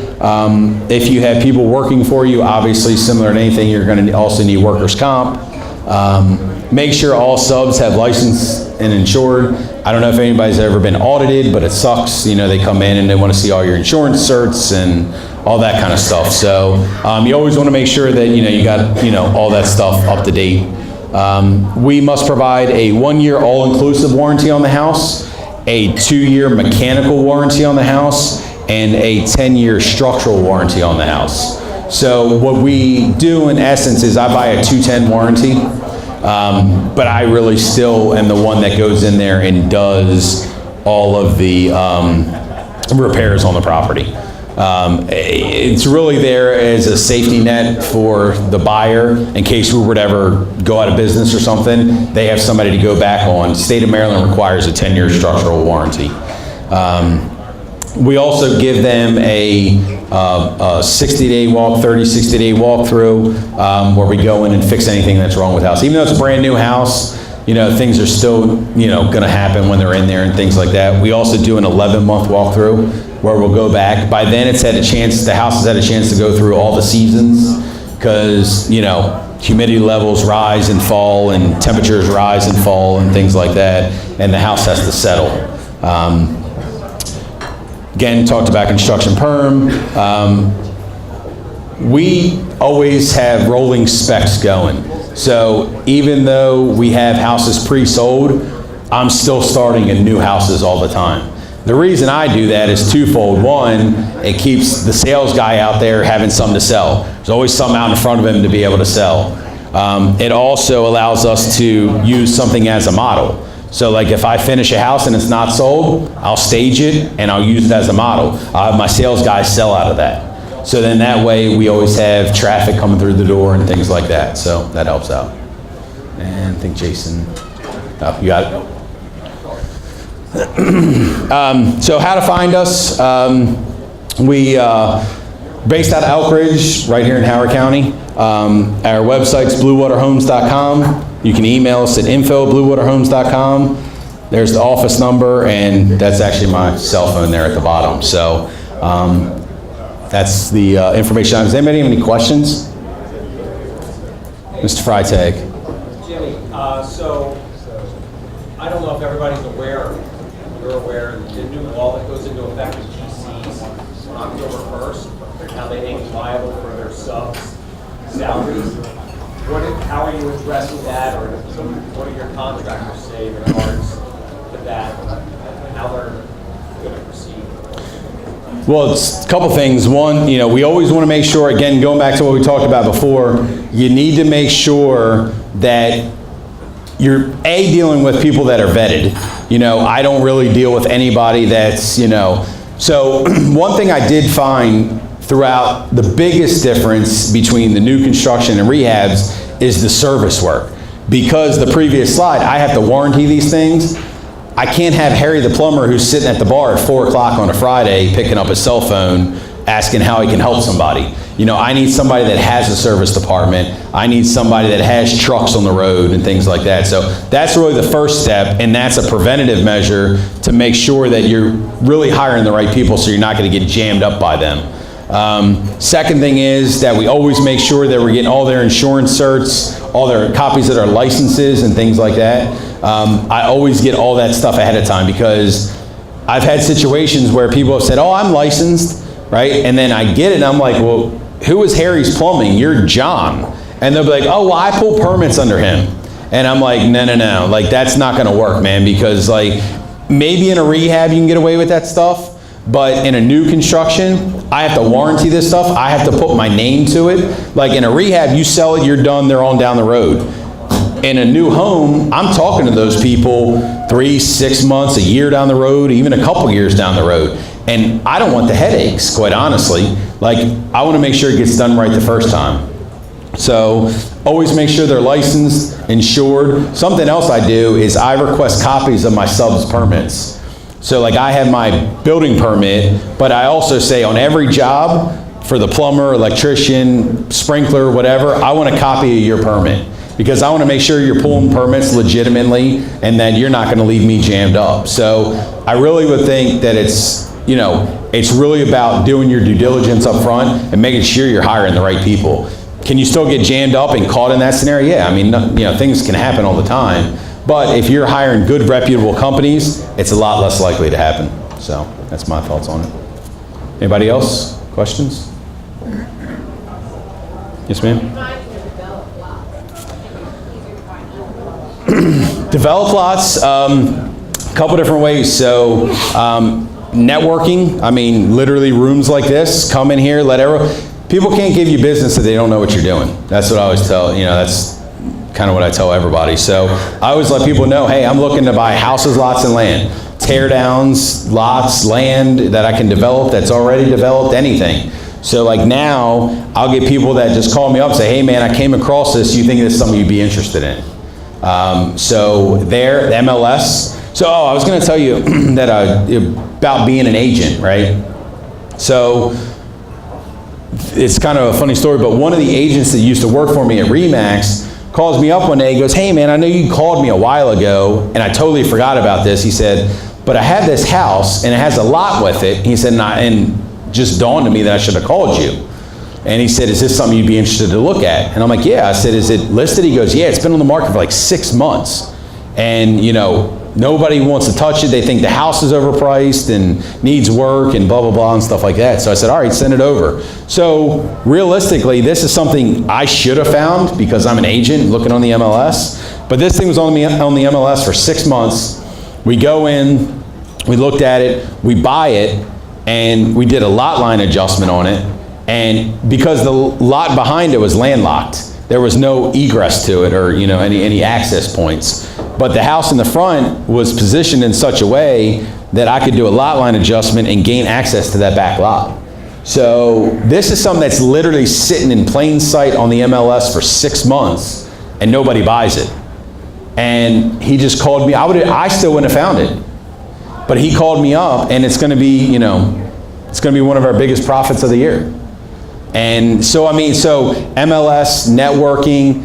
If you have people working for you, obviously similar to anything, you're going to also need workers' comp. Make sure all subs have license and insured. I don't know if anybody's ever been audited, but it sucks. They come in and they want to see all your insurance certs and all that kind of stuff. So you always want to make sure that you got all that stuff up to date. We must provide a 1-year all-inclusive warranty on the house, a 2-year mechanical warranty on the house, and a 10-year structural warranty on the house. So what we do in essence is I buy a 210 warranty, but I really still am the one that goes in there and does all of the repairs on the property. It's really there as a safety net for the buyer in case we were to ever go out of business or something. They have somebody to go back on. State of Maryland requires a 10-year structural warranty. We also give them a 60-day walk, 60-day walkthrough where we go in and fix anything that's wrong with the house. Even though it's a brand new house, things are still, going to happen when they're in there and things like that. We also do an 11-month walkthrough where we'll go back. By then the house has had a chance to go through all the seasons because, humidity levels rise and fall and temperatures rise and fall and things like that, and the house has to settle. Again, talked about construction perm. We always have rolling specs going. So even though we have houses pre-sold, I'm still starting in new houses all the time. The reason I do that is twofold. One, it keeps the sales guy out there having something to sell. There's always something out in front of him to be able to sell. It also allows us to use something as a model. So like if I finish a house and it's not sold, I'll stage it and I'll use it as a model. I'll have my sales guys sell out of that. So then that way we always have traffic coming through the door and things like that. So that helps out. And I think Jason, oh, you got it. So how to find us? We based out of Elk Ridge, right here in Howard County. Our website's bluewaterhomes.com. You can email us at info@bluewaterhomes.com. There's the office number, and that's actually my cell phone there at the bottom. So that's the information. Does anybody have any questions? Mr. Freitag. Jimmy, so I don't know if everybody's aware, you're aware, the new law that goes into effect with GCs on October 1st, how they make it liable for their subs' salaries. How are you addressing that, or what do your contractors say in regards to that, and how they're going to proceed? Well, it's a couple things. One, we always want to make sure, again, going back to what we talked about before, you need to make sure that you're dealing with people that are vetted. I don't really deal with anybody that's, So one thing I did find throughout, the biggest difference between the new construction and rehabs is the service work. Because the previous slide, I have to warranty these things. I can't have Harry the plumber who's sitting at the bar at 4 o'clock on a Friday picking up his cell phone asking how he can help somebody. I need somebody that has a service department. I need somebody that has trucks on the road and things like that. So that's really the first step, and that's a preventative measure to make sure that you're really hiring the right people so you're not going to get jammed up by them. Second thing is that we always make sure that we're getting all their insurance certs, all their copies of their licenses and things like that. I always get all that stuff ahead of time because I've had situations where people have said, oh, I'm licensed, right? And then I get it and I'm like, well, who is Harry's Plumbing? You're John. And they'll be like, oh, well, I pull permits under him. And I'm like, no. Like, that's not going to work, man, because like maybe in a rehab you can get away with that stuff. But in a new construction, I have to warranty this stuff. I have to put my name to it. Like in a rehab, you sell it, you're done, they're on down the road. In a new home, I'm talking to those people 3, 6 months, a year down the road, even a couple years down the road. And I don't want the headaches, quite honestly. Like, I want to make sure it gets done right the first time. So always make sure they're licensed, insured. Something else I do is I request copies of my subs permits. So like I have my building permit, but I also say on every job for the plumber, electrician, sprinkler, whatever, I want a copy of your permit. Because I want to make sure you're pulling permits legitimately and that you're not going to leave me jammed up. So I really would think that it's, you know, it's really about doing your due diligence up front and making sure you're hiring the right people. Can you still get jammed up and caught in that scenario? Yeah, I mean, you know, things can happen all the time. But if you're hiring good, reputable companies, it's a lot less likely to happen. So that's my thoughts on it. Anybody else? Questions? Yes, ma'am? Develop lots, a couple different ways. So networking, I mean, literally rooms like this, come in here, people can't give you business if they don't know what you're doing. That's what I always tell, you know, that's kind of what I tell everybody. So I always let people know, hey, I'm looking to buy houses, lots, and land. Tear downs, lots, land that I can develop, that's already developed, anything. So like now, I'll get people that just call me up and say, hey man, I came across this, you think this is something you'd be interested in? So there, the MLS. So I was gonna tell you that about being an agent, right? So it's kind of a funny story, but one of the agents that used to work for me at RE/MAX calls me up one day and goes, hey man, I know you called me a while ago and I totally forgot about this. He said, but I have this house and it has a lot with it. He said, and just dawned on me that I should have called you. And he said, is this something you'd be interested to look at? And I'm like, yeah. I said, is it listed? He goes, yeah, it's been on the market for like 6 months. And you know, nobody wants to touch it. They think the house is overpriced and needs work and blah, blah, blah and stuff like that. So I said, all right, send it over. So realistically, this is something I should have found because I'm an agent looking on the MLS. But this thing was on the MLS for 6 months. We go in, we looked at it, we buy it, and we did a lot line adjustment on it. And because the lot behind it was landlocked, there was no egress to it or, you know, any access points. But the house in the front was positioned in such a way that I could do a lot line adjustment and gain access to that back lot. So this is something that's literally sitting in plain sight on the MLS for 6 months and nobody buys it. And he just called me. I still wouldn't have found it. But he called me up and it's gonna be, you know, it's gonna be one of our biggest profits of the year. And so, I mean, so MLS, networking,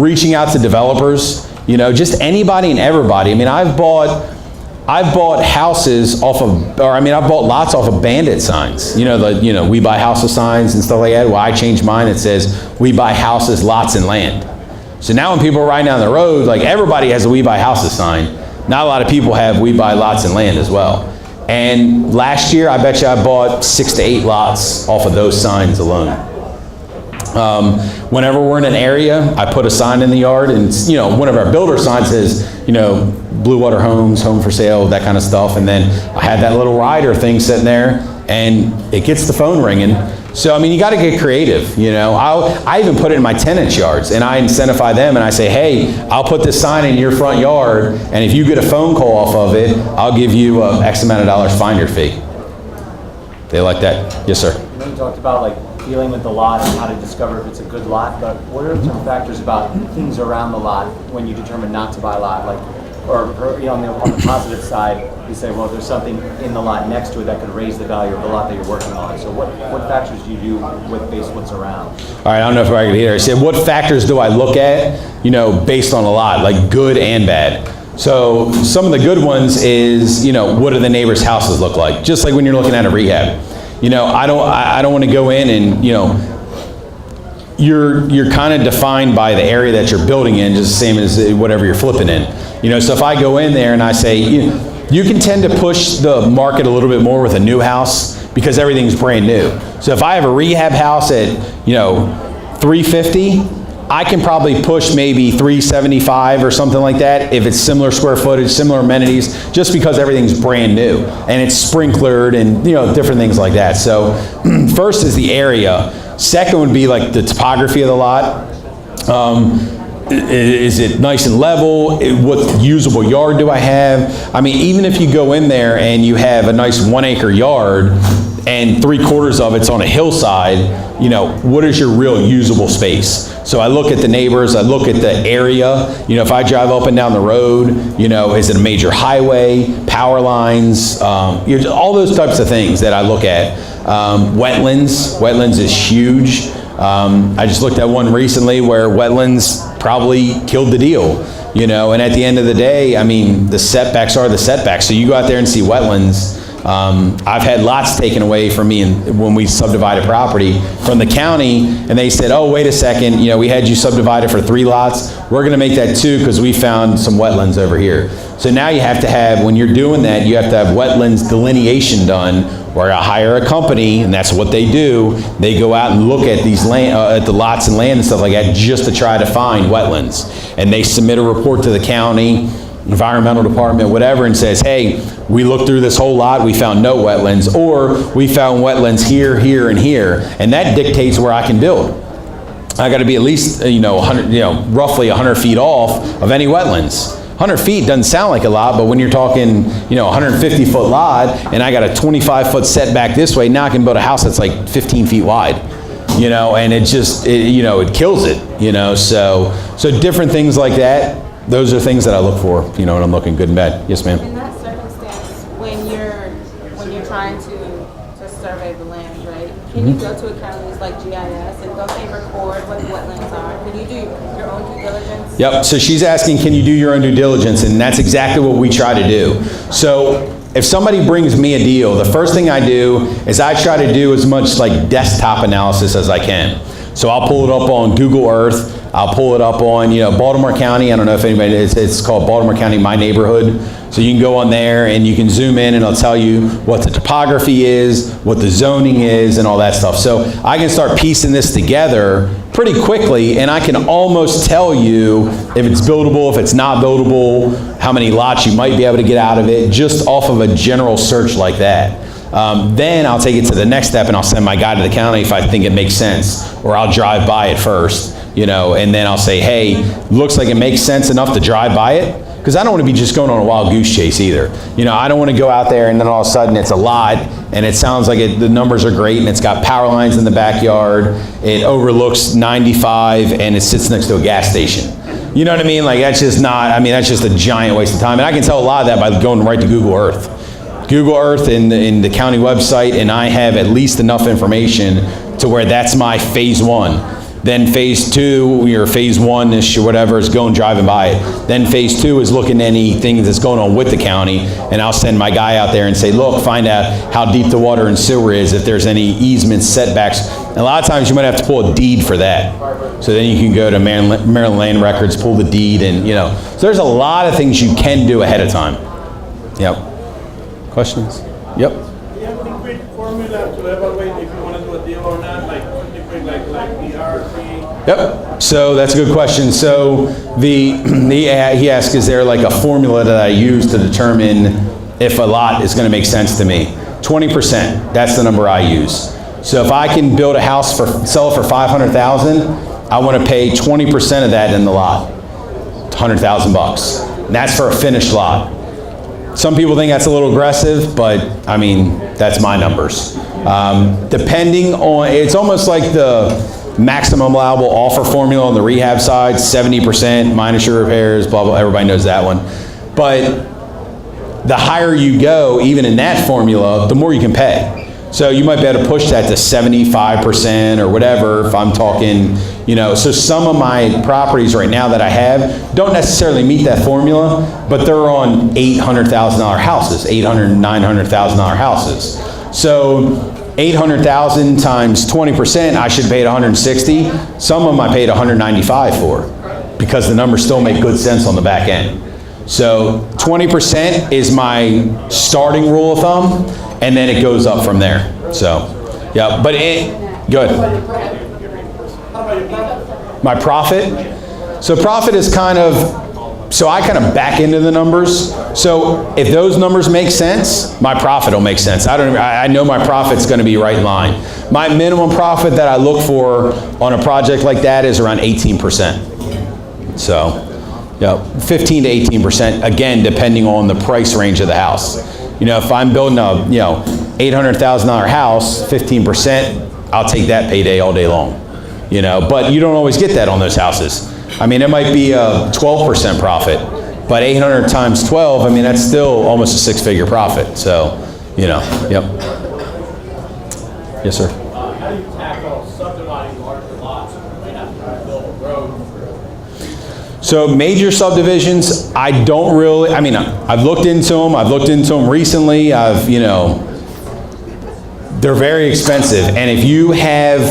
reaching out to developers, you know, just anybody and everybody. I mean, I've bought houses off of, or I mean, I've bought lots off of bandit signs. You know, we buy houses signs and stuff like that. Well, I changed mine. It says, we buy houses, lots, and land. So now when people are riding down the road, like everybody has a we buy houses sign. Not a lot of people have we buy lots and land as well. And last year, I bet you I bought 6 to 8 lots off of those signs alone. Whenever we're in an area, I put a sign in the yard, and you know, one of our builder signs says, you know, Blue Water Homes, home for sale, that kind of stuff. And then I had that little rider thing sitting there, and it gets the phone ringing. So I mean, you got to get creative. You know, I even put it in my tenants' yards, and I incentivize them, and I say, hey, I'll put this sign in your front yard, and if you get a phone call off of it, I'll give you X amount of dollars finder fee. They like that. Yes, sir. You know, you talked about like dealing with the lot and how to discover if it's a good lot, but what are some factors about things around the lot when you determine not to buy a lot? Like, or you know, on the positive side, you say, well, there's something in the lot next to it that could raise the value of the lot that you're working on. So what factors do you do with based on what's around? All right, I don't know if I can hear. I said, what factors do I look at, you know, based on a lot, like good and bad? So some of the good ones is, you know, what do the neighbors' houses look like? Just like when you're looking at a rehab. You know, I don't want to go in and, you know, you're kind of defined by the area that you're building in, just the same as whatever you're flipping in. You know, so if I go in there and I say, you can tend to push the market a little bit more with a new house because everything's brand new. So if I have a rehab house at, you know, 350, I can probably push maybe 375 or something like that if it's similar square footage, similar amenities, just because everything's brand new and it's sprinklered and, you know, different things like that. So first is the area. Second would be like the topography of the lot. Is it nice and level? What usable yard do I have? I mean, even if you go in there and you have a nice 1 acre yard and 3/4 of it's on a hillside, you know, what is your real usable space? So I look at the neighbors, I look at the area, you know, if I drive up and down the road, you know, is it a major highway, power lines, you know, all those types of things that I look at. Wetlands is huge. I just looked at one recently where wetlands probably killed the deal, you know, and at the end of the day, I mean, the setbacks are the setbacks. So you go out there and see wetlands. I've had lots taken away from me when we subdivided property from the county, and they said, oh, wait a second, you know, we had you subdivided for 3 lots. We're going to make that 2 because we found some wetlands over here. So now you have to have, when you're doing that, you have to have wetlands delineation done, where I hire a company, and that's what they do. They go out and look at these land, at the lots and land and stuff like that, just to try to find wetlands. And they submit a report to the county, environmental department, whatever, and says, hey, we looked through this whole lot, we found no wetlands, or we found wetlands here, here, and here, and that dictates where I can build. I got to be at least, you know, 100, you know, roughly 100 feet off of any wetlands. 100 feet doesn't sound like a lot, but when you're talking, you know, 150-foot lot, and I got a 25-foot setback this way, now I can build a house that's like 15 feet wide, you know, and it just, you know, it kills it, you know, so different things like that. Those are things that I look for, you know, when I'm looking good and bad. Yes, ma'am. In that circumstance, when you're trying to survey the land, right? Can you go to a county like GIS and don't they record what the wetlands are? Can you do your own due diligence? Yep. So she's asking, can you do your own due diligence? And that's exactly what we try to do. So if somebody brings me a deal, the first thing I do is I try to do as much like desktop analysis as I can. So I'll pull it up on Google Earth. I'll pull it up on, you know, Baltimore County. I don't know if anybody, it's called Baltimore County My Neighborhood. So you can go on there and you can zoom in and it'll tell you what the topography is, what the zoning is, and all that stuff. So I can start piecing this together pretty quickly, and I can almost tell you if it's buildable, if it's not buildable, how many lots you might be able to get out of it, just off of a general search like that. Then I'll take it to the next step and I'll send my guy to the county if I think it makes sense, or I'll drive by it first, you know, and then I'll say, hey, looks like it makes sense enough to drive by it. Because I don't want to be just going on a wild goose chase either. You know, I don't want to go out there and then all of a sudden it's a lot and it sounds like the numbers are great and it's got power lines in the backyard, it overlooks 95 and it sits next to a gas station. You know what I mean? Like that's just not, I mean, that's just a giant waste of time. And I can tell a lot of that by going right to Google Earth. Google Earth in the county website, and I have at least enough information to where that's my phase 1. Then phase 2, or phase 1-ish or whatever, is going driving by it. Then phase 2 is looking at anything that's going on with the county, and I'll send my guy out there and say, look, find out how deep the water and sewer is, if there's any easements, setbacks. And a lot of times you might have to pull a deed for that. So then you can go to Maryland Land Records, pull the deed, and you know. So there's a lot of things you can do ahead of time. Yep. Questions? Yep. Do you have any quick formula to evaluate if you want to do a deal or not? Like the RC? Yep. So that's a good question. So he asked, is there like a formula that I use to determine if a lot is going to make sense to me? 20%. That's the number I use. So if I can build a house sell it for $500,000, I want to pay 20% of that in the lot, $100,000. And that's for a finished lot. Some people think that's a little aggressive, but I mean, that's my numbers. Depending on, it's almost like the maximum allowable offer formula on the rehab side, 70% minus your repairs, blah, blah, everybody knows that one. But the higher you go, even in that formula, the more you can pay. So you might be able to push that to 75% or whatever if I'm talking, you know, so some of my properties right now that I have don't necessarily meet that formula, but they're on $800,000 houses, $800,000, $900,000 houses. So 800,000 times 20%, I should pay it 160. Some of them I paid 195 for because the numbers still make good sense on the back end. So 20% is my starting rule of thumb, and then it goes up from there. So, yeah, but good. My profit? So profit is kind of, so I kind of back into the numbers. So if those numbers make sense, my profit will make sense. I know my profit's going to be right in line. My minimum profit that I look for on a project like that is around 18%. So, 15 to 18%, again, depending on the price range of the house. If I'm building a, $800,000 house, 15%, I'll take that payday all day long. But you don't always get that on those houses. I mean, it might be a 12% profit, but 800 times 12, I mean, that's still almost a six-figure profit. So, yep. Yes, sir. How do you tackle subdividing larger lots when they have to build a road? So major subdivisions, I don't really, I mean, I've looked into them. I've looked into them recently. They're very expensive. And if you have,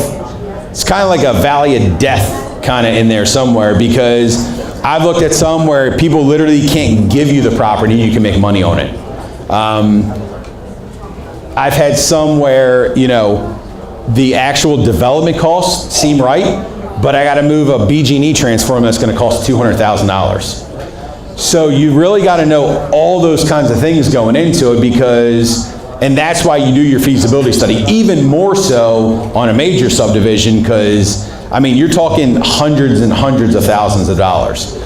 it's kind of like a valley of death kind of in there somewhere, because I've looked at some where people literally can't give you the property, you can make money on it. I've had some where, the actual development costs seem right, but I got to move a BG&E transformer that's going to cost $200,000. So you really got to know all those kinds of things going into it, and that's why you do your feasibility study, even more so on a major subdivision, because, I mean, you're talking hundreds and hundreds of thousands of dollars.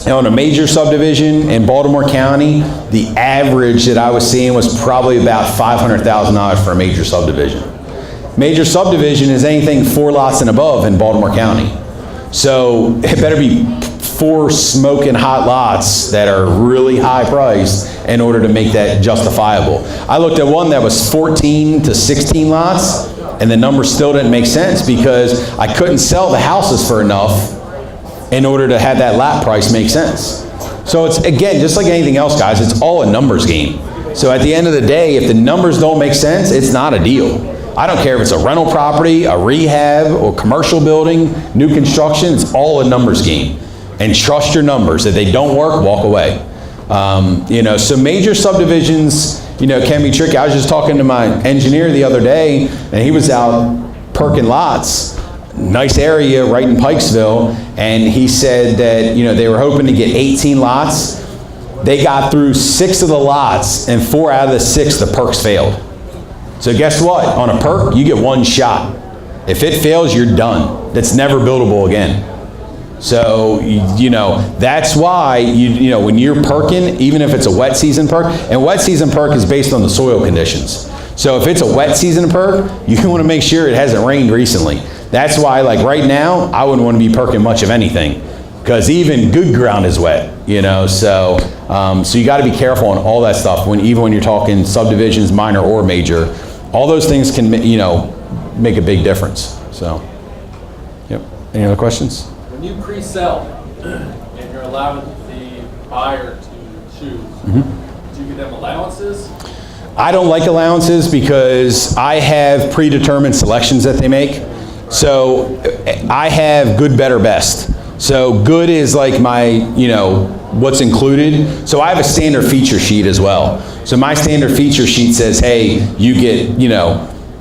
On a major subdivision in Baltimore County, the average that I was seeing was probably about $500,000 for a major subdivision. Major subdivision is anything 4 lots and above in Baltimore County. So it better be 4 smoking hot lots that are really high priced in order to make that justifiable. I looked at one that was 14 to 16 lots, and the number still didn't make sense because I couldn't sell the houses for enough in order to have that lot price make sense. So it's, again, just like anything else, guys, it's all a numbers game. So at the end of the day, if the numbers don't make sense, it's not a deal. I don't care if it's a rental property, a rehab, or commercial building, new construction, it's all a numbers game. And trust your numbers. If they don't work, walk away. So major subdivisions, can be tricky. I was just talking to my engineer the other day, and he was out perking lots. Nice area right in Pikesville, and he said that they were hoping to get 18 lots. They got through 6 of the lots, and 4 out of the 6 the perks failed. So guess what? On a perk, you get 1 shot. If it fails, you're done. That's never buildable again. So that's why when you're perking, even if it's a wet season perk, and wet season perk is based on the soil conditions. So if it's a wet season perk, you want to make sure it hasn't rained recently. That's why, like right now, I wouldn't want to be perking much of anything, because even good ground is wet, So you got to be careful on all that stuff. Even when you're talking subdivisions, minor or major, all those things can, make a big difference. So, yep. Any other questions? When you pre-sell and you're allowing the buyer to choose, do you give them allowances? I don't like allowances because I have predetermined selections that they make. So I have good, better, best. So good is like my, what's included. So I have a standard feature sheet as well. So my standard feature sheet says, hey, you get,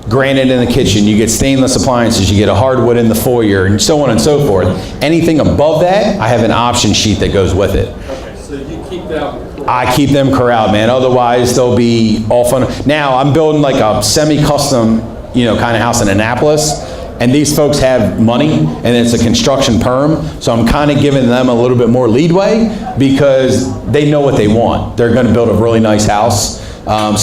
granite in the kitchen, you get stainless appliances, you get a hardwood in the foyer, and so on and so forth. Anything above that, I have an option sheet that goes with it. Okay, so you keep them. I keep them corralled, man. Otherwise, they'll be all fun. Now, I'm building like a semi-custom, kind of house in Annapolis. And these folks have money, and it's a construction perm, so I'm kind of giving them a little bit more leadway because they know what they want. They're going to build a really nice house.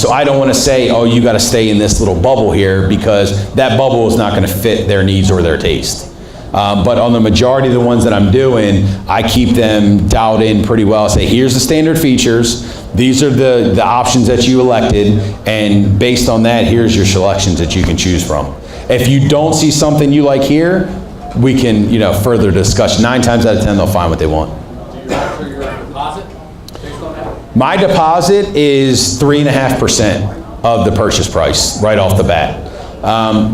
So I don't want to say, oh, you got to stay in this little bubble here, because that bubble is not going to fit their needs or their taste. But on the majority of the ones that I'm doing, I keep them dialed in pretty well. I say, here's the standard features. These are the options that you elected, and based on that, here's your selections that you can choose from. If you don't see something you like here, we can, further discuss. 9 times out of 10, they'll find what they want. Do you alter your deposit based on that? My deposit is 3.5% of the purchase price right off the bat.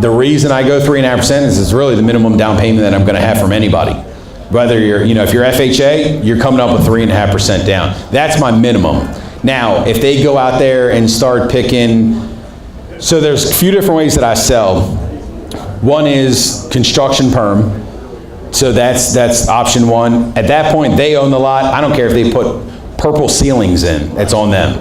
The reason I go 3.5% is it's really the minimum down payment that I'm going to have from anybody. Whether you're, if you're FHA, you're coming up with 3.5% down. That's my minimum. Now, if they go out there and start picking, so there's a few different ways that I sell. One is construction perm. So that's option 1. At that point, they own the lot. I don't care if they put purple ceilings in. It's on them.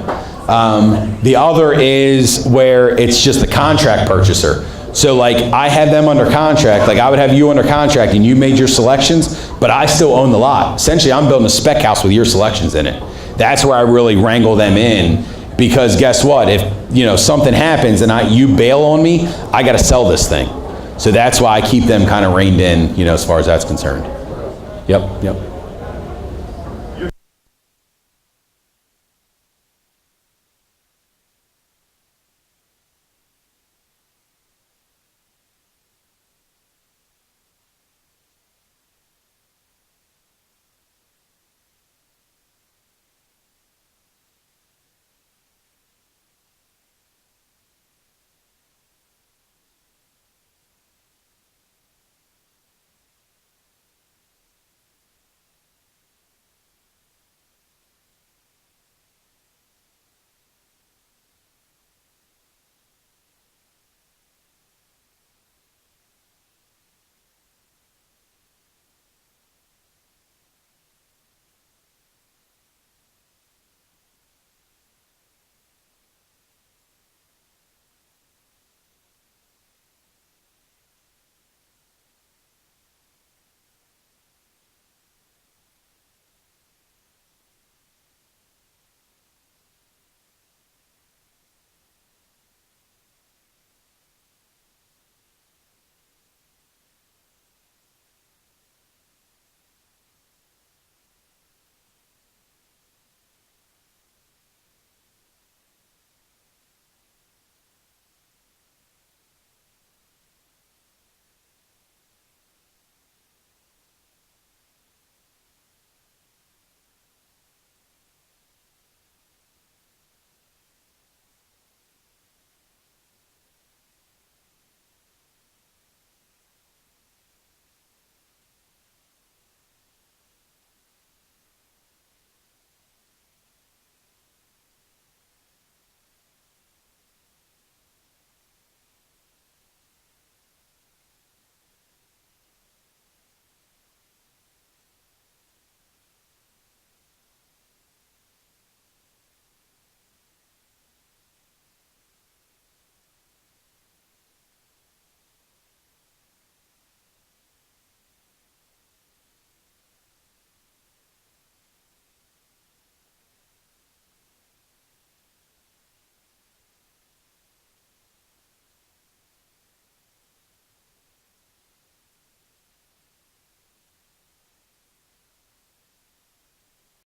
The other is where it's just a contract purchaser. So like I have them under contract, like I would have you under contract and you made your selections, but I still own the lot. Essentially, I'm building a spec house with your selections in it. That's where I really wrangle them in, because guess what? If, something happens and you bail on me, I got to sell this thing. So that's why I keep them kind of reined in, as far as that's concerned. Yep.